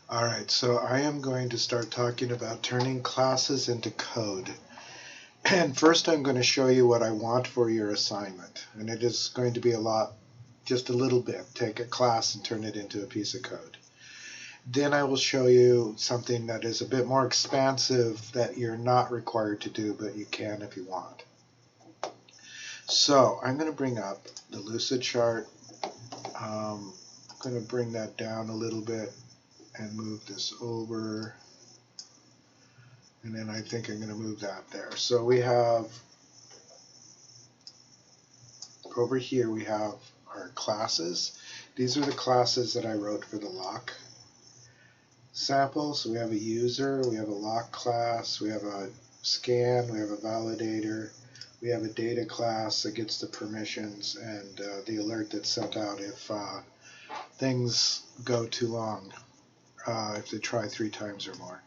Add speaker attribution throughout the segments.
Speaker 1: Alright, so I am going to start talking about turning classes into code. And first I'm going to show you what I want for your assignment. And it is going to be just a little bit. Take a class and turn it into a piece of code. Then I will show you something that is a bit more expansive that you're not required to do, but you can if you want. So I'm going to bring up the Lucidchart. I'm going to bring that down a little bit and move this over. And then I think I'm going to move that there. So we have, over here we have our classes. These are the classes that I wrote for the lock sample. So we have a user, we have a lock class, we have a scan, we have a validator, we have a data class that gets the permissions and the alert that's sent out if things go too long, if they try 3 times or more.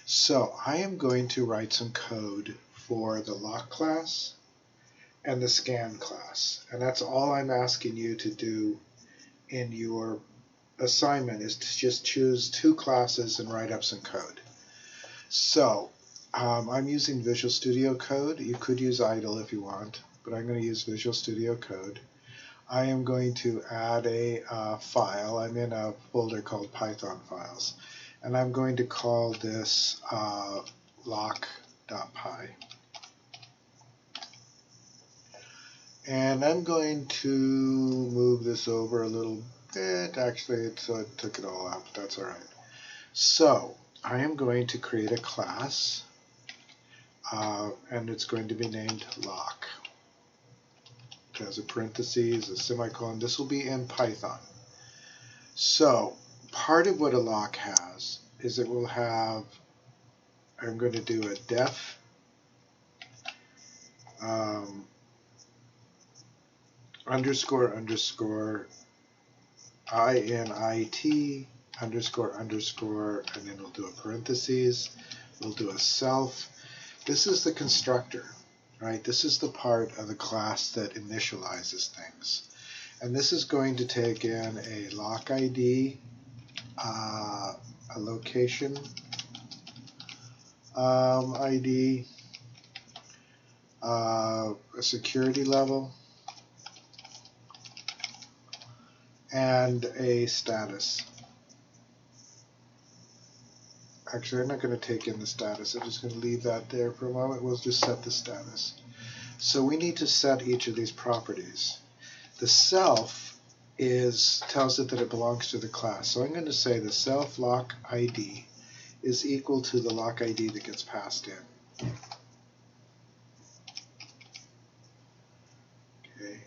Speaker 1: So I am going to write some code for the lock class and the scan class. And that's all I'm asking you to do in your assignment, is to just choose 2 classes and write up some code. So I'm using Visual Studio Code. You could use IDLE if you want, but I'm going to use Visual Studio Code. I am going to add a file. I'm in a folder called Python files. And I'm going to call this lock.py. And I'm going to move this over a little bit. Actually, it took it all out, but that's all right. So I am going to create a class, and it's going to be named lock. It has a parentheses, a semicolon. This will be in Python. So part of what a lock has is it will have, I'm going to do a def underscore underscore init underscore underscore, and then we'll do a parentheses, we'll do a self. This is the constructor, right? This is the part of the class that initializes things. And this is going to take in a lock ID, a location ID, a security level, and a status. Actually, I'm not going to take in the status. I'm just going to leave that there for a moment. We'll just set the status. So we need to set each of these properties. The self tells it that it belongs to the class. So I'm going to say the self lock ID is equal to the lock ID that gets passed in. Okay.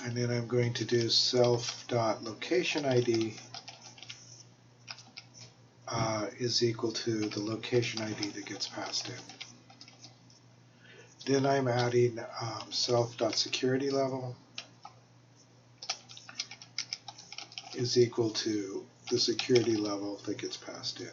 Speaker 1: And then I'm going to do self.location ID is equal to the location ID that gets passed in. Then I'm adding self.security level is equal to the security level that gets passed in.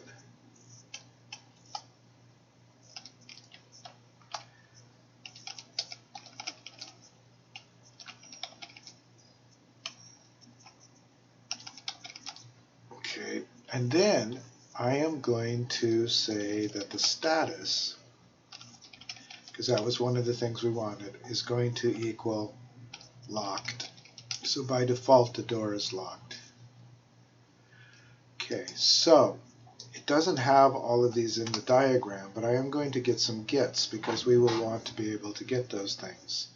Speaker 1: Okay, and then I am going to say that the status, because that was one of the things we wanted, is going to equal locked. So by default, the door is locked. Okay, so it doesn't have all of these in the diagram, but I am going to get some gets because we will want to be able to get those things.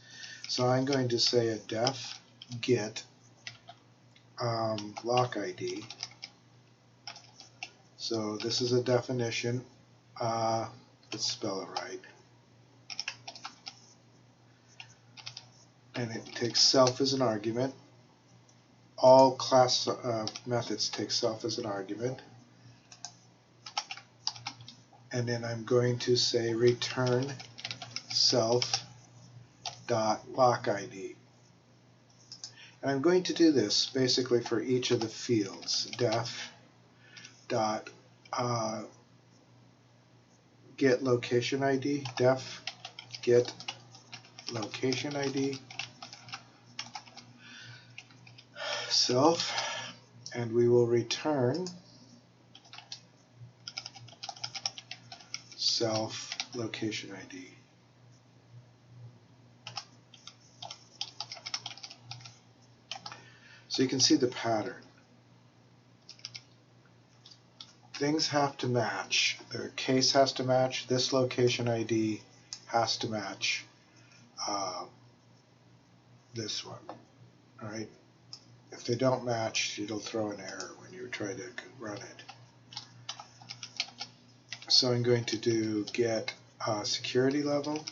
Speaker 1: So I'm going to say a def get lock ID. So this is a definition. Let's spell it right. And it takes self as an argument. All class methods take self as an argument. And then I'm going to say return self.lock ID. And I'm going to do this basically for each of the fields. Def dot get location ID, def get location ID, self, and we will return self location ID. So you can see the pattern. Things have to match. Their case has to match. This location ID has to match this one. All right. If they don't match, it'll throw an error when you try to run it. So I'm going to do get security level.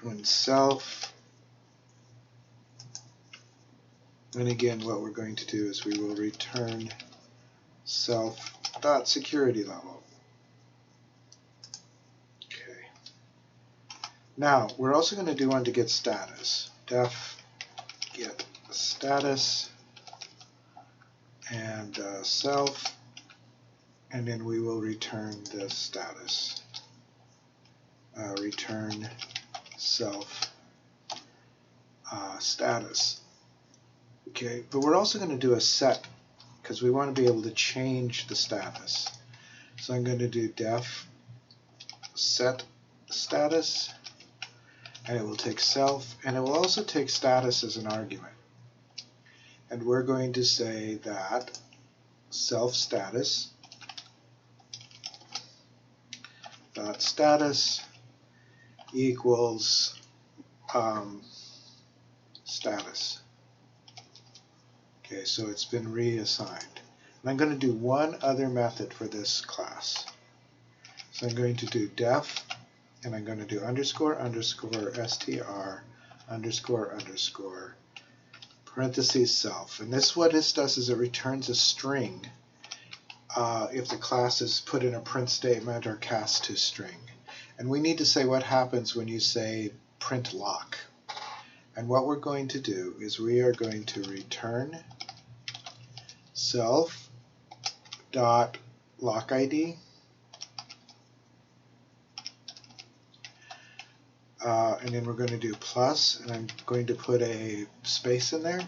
Speaker 1: When self. And again, what we're going to do is we will return self.security level. Okay. Now, we're also going to do one to get status. Def get status and self, and then we will return the status. Return self status. Okay, but we're also going to do a set because we want to be able to change the status. So I'm going to do def set status, and it will take self, and it will also take status as an argument. And we're going to say that self status dot status equals status. Okay, so it's been reassigned. And I'm going to do one other method for this class. So I'm going to do def, and I'm going to do underscore underscore str underscore underscore parentheses self. And this, what this does is it returns a string if the class is put in a print statement or cast to string. And we need to say what happens when you say print lock. And what we're going to do is we are going to return self dot lock ID, and then we're going to do plus, and I'm going to put a space in there,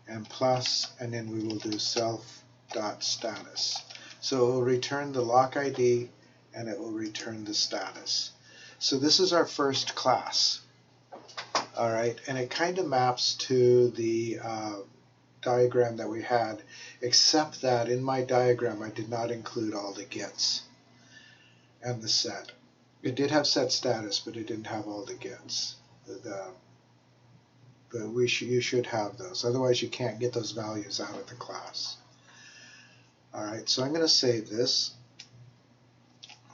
Speaker 1: and plus, and then we will do self dot status. So it will return the lock ID and it will return the status. So this is our first class. All right, and it kind of maps to the diagram that we had, except that in my diagram I did not include all the gets and the set. It did have set status, but it didn't have all the gets. You should have those, otherwise you can't get those values out of the class. All right, so I'm going to save this.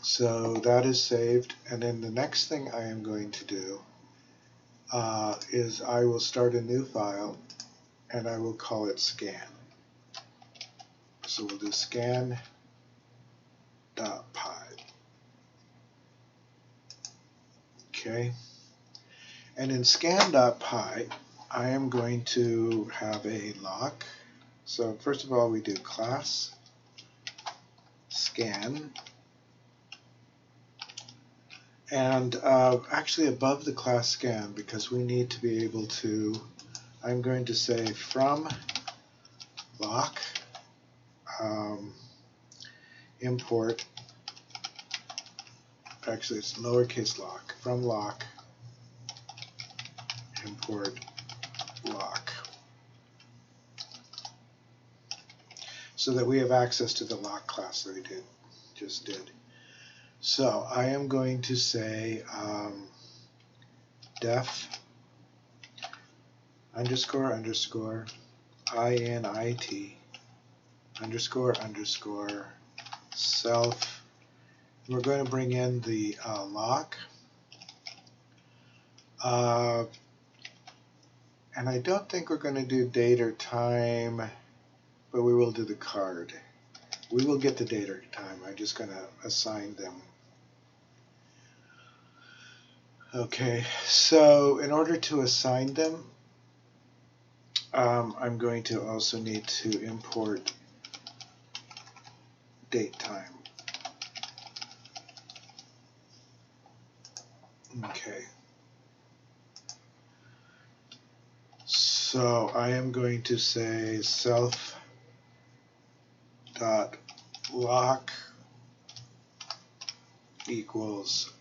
Speaker 1: So that is saved, and then the next thing I am going to do is I will start a new file, and I will call it scan. So we'll do scan.py. Okay, and in scan.py, I am going to have a lock. So first of all, we do class scan, and actually above the class scan, because we need to be able to, I'm going to say from lock import, actually it's lowercase lock, from lock import lock, so that we have access to the lock class that we just did. So I am going to say def underscore underscore init underscore underscore self. We're going to bring in the lock. And I don't think we're going to do date or time, but we will do the card. We will get the date or time. I'm just going to assign them. Okay, so in order to assign them, I'm going to also need to import date time. Okay. So I am going to say self dot lock equals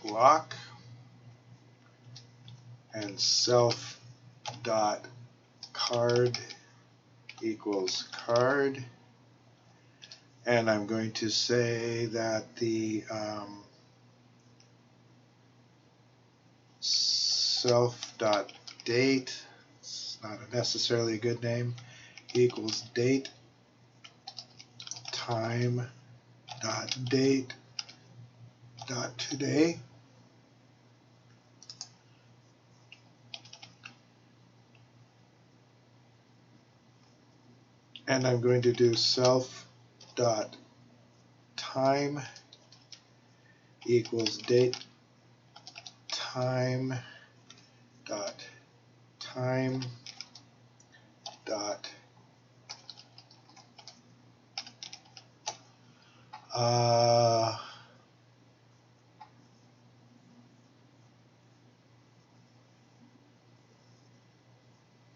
Speaker 1: lock, and self dot card equals card, and I'm going to say that the self dot date, it's not necessarily a good name, equals date time dot date dot today, and I'm going to do self dot time equals date time dot time dot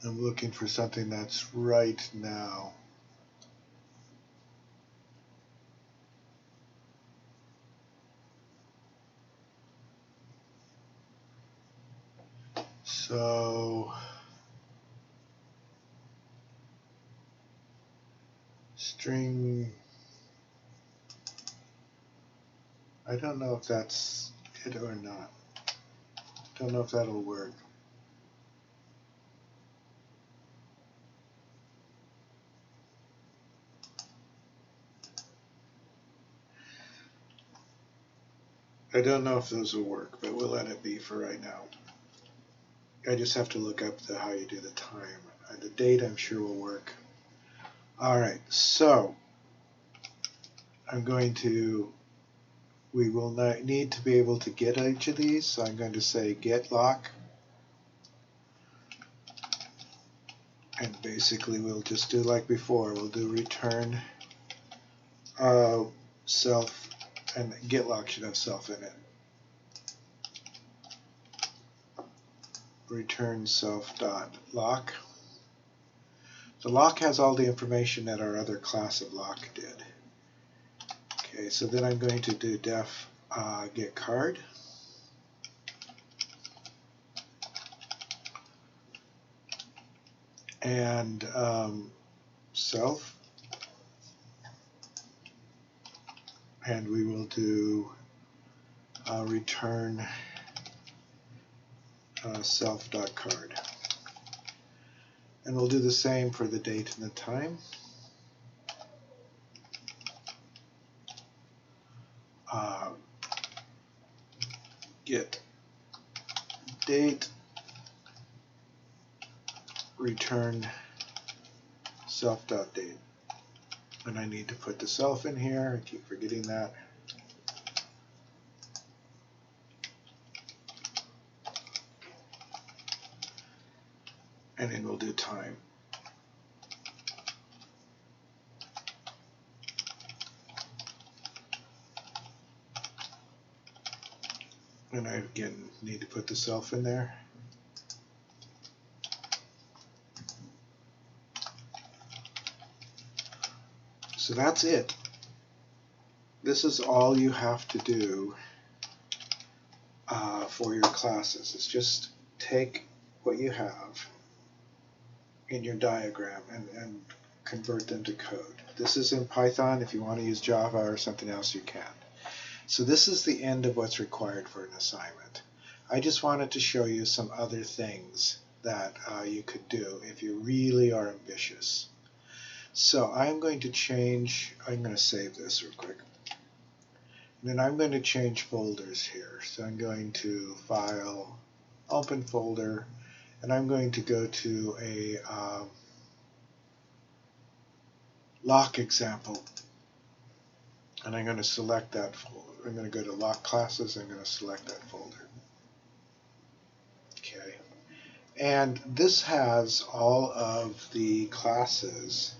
Speaker 1: I'm looking for something that's right now. So string, I don't know if that's it or not. Don't know if that'll work. I don't know if those will work, but we'll let it be for right now. I just have to look up how you do the time. The date I'm sure will work. Alright, so I'm going to, we will need to be able to get each of these, so I'm going to say get lock, and basically we'll just do like before, we'll do return self, and get lock should have self in it. Return self dot lock. The lock has all the information that our other class of lock did. Okay, so then I'm going to do def get card. And self. And we will do return self.card. And we'll do the same for the date and the time. Get date, return self.date. And I need to put the self in here. I keep forgetting that. And then we'll do time. And I again need to put the self in there. So that's it. This is all you have to do for your classes. It's just take what you have in your diagram and convert them to code. This is in Python. If you want to use Java or something else, you can. So this is the end of what's required for an assignment. I just wanted to show you some other things that you could do if you really are ambitious. So I'm going to change, I'm going to save this real quick. And then I'm going to change folders here. So I'm going to File, Open Folder, and I'm going to go to a lock example. And I'm going to select that folder. I'm going to go to lock classes. I'm going to select that folder. Okay. And this has all of the classes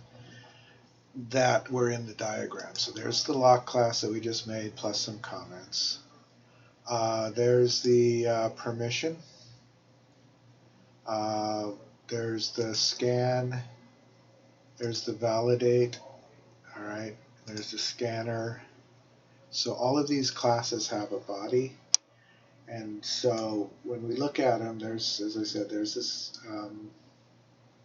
Speaker 1: that were in the diagram. So there's the lock class that we just made plus some comments. There's the permission. There's the scan. There's the validate. All right? There's the scanner. So all of these classes have a body. And so when we look at them, there's, as I said, there's this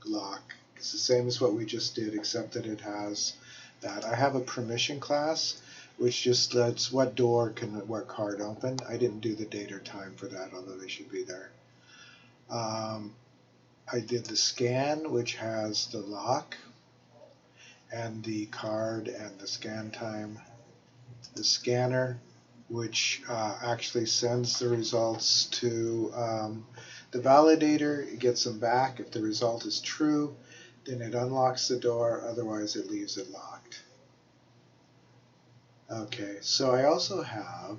Speaker 1: lock. It's the same as what we just did, except that it has that. I have a permission class, which just lets what door can what card open. I didn't do the date or time for that, although they should be there. I did the scan, which has the lock and the card and the scan time. The scanner, which actually sends the results to the validator. It gets them back. If the result is true, then it unlocks the door. Otherwise, it leaves it locked. Okay, so I also have,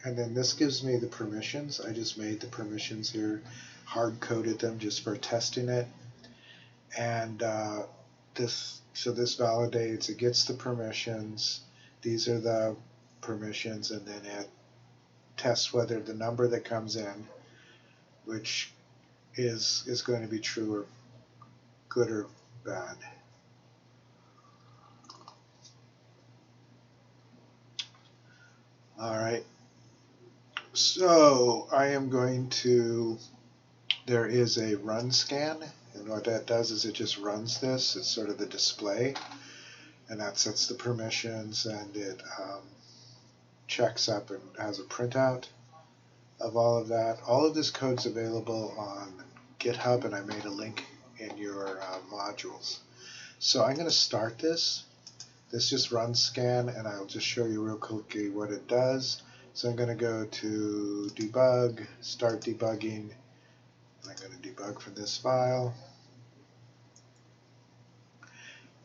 Speaker 1: and then this gives me the permissions. I just made the permissions here, hard-coded them just for testing it. And so this validates, it gets the permissions. These are the permissions, and then it tests whether the number that comes in, which is going to be true or good or bad. All right. So I am going to, there is a run scan, and what that does is it just runs this. It's sort of the display, and that sets the permissions, and it checks up and has a printout of all of that. All of this code's available on GitHub, and I made a link in your modules. So I'm going to start this. This just runs scan, and I'll just show you real quickly what it does. So I'm going to go to debug, start debugging, and I'm going to debug from this file.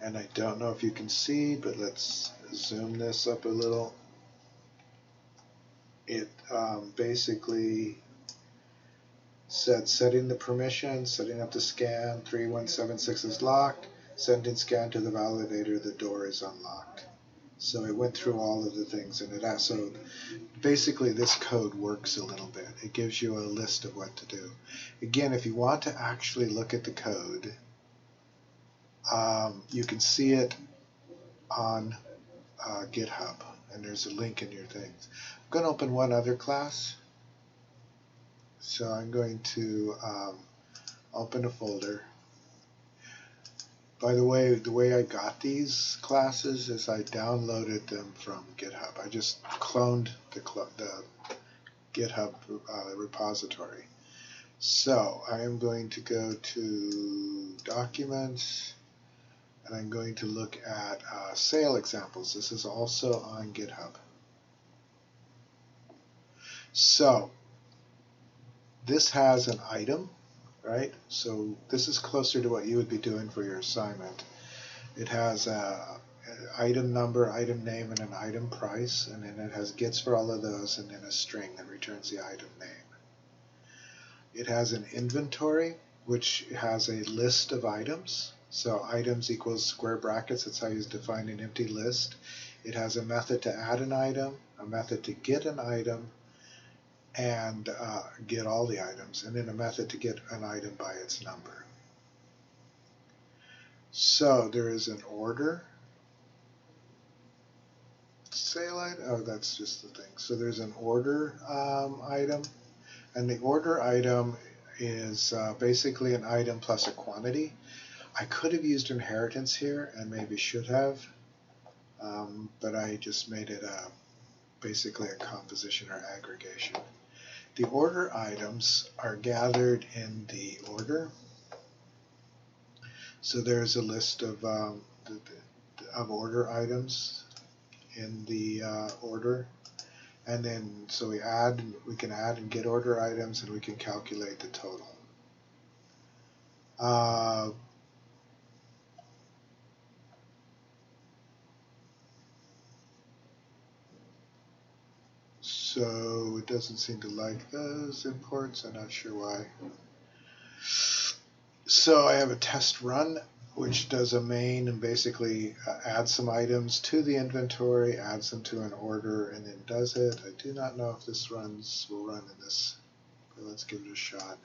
Speaker 1: And I don't know if you can see, but let's zoom this up a little. It basically said setting the permission, setting up the scan, 3176 is locked, sending scan to the validator, the door is unlocked. So it went through all of the things, and it has, so basically this code works a little bit. It gives you a list of what to do. Again, if you want to actually look at the code, you can see it on GitHub, and there's a link in your things. I'm going to open one other class. So I'm going to open a folder. By the way I got these classes is I downloaded them from GitHub. I just cloned the GitHub repository. So I am going to go to Documents, and I'm going to look at sale examples. This is also on GitHub. So this has an item, right? So this is closer to what you would be doing for your assignment. It has an item number, item name, and an item price, and then it has gets for all of those, and then a string that returns the item name. It has an inventory, which has a list of items. So items equals square brackets. That's how you define an empty list. It has a method to add an item, a method to get an item, and get all the items, and then a method to get an item by its number. So there is an order. Sale item, oh, that's just the thing. So there's an order item, and the order item is basically an item plus a quantity. I could have used inheritance here, and maybe should have, but I just made it basically a composition or aggregation. The order items are gathered in the order. So there's a list of order items in the order, and then so we can add and get order items, and we can calculate the total. So it doesn't seem to like those imports. I'm not sure why. So I have a test run, which does a main and basically adds some items to the inventory, adds them to an order, and then does it. I do not know if this will run in this, but let's give it a shot.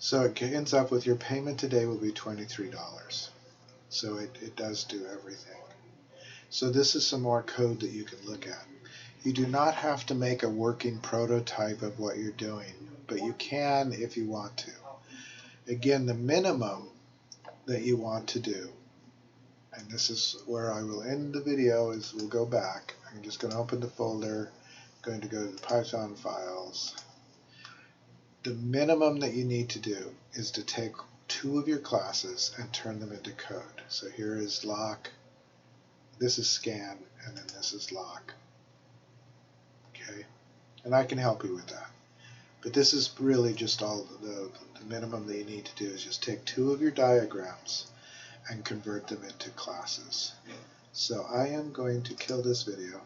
Speaker 1: So it ends up with your payment today will be $23. So it does do everything. So this is some more code that you can look at. You do not have to make a working prototype of what you're doing, but you can if you want to. Again, the minimum that you want to do, and this is where I will end the video, is we'll go back. I'm just going to open the folder, going to go to the Python files. The minimum that you need to do is to take two of your classes and turn them into code. So here is lock, this is scan, and then this is lock. Okay, and I can help you with that. But this is really just all the minimum that you need to do is just take two of your diagrams and convert them into classes. So I am going to kill this video.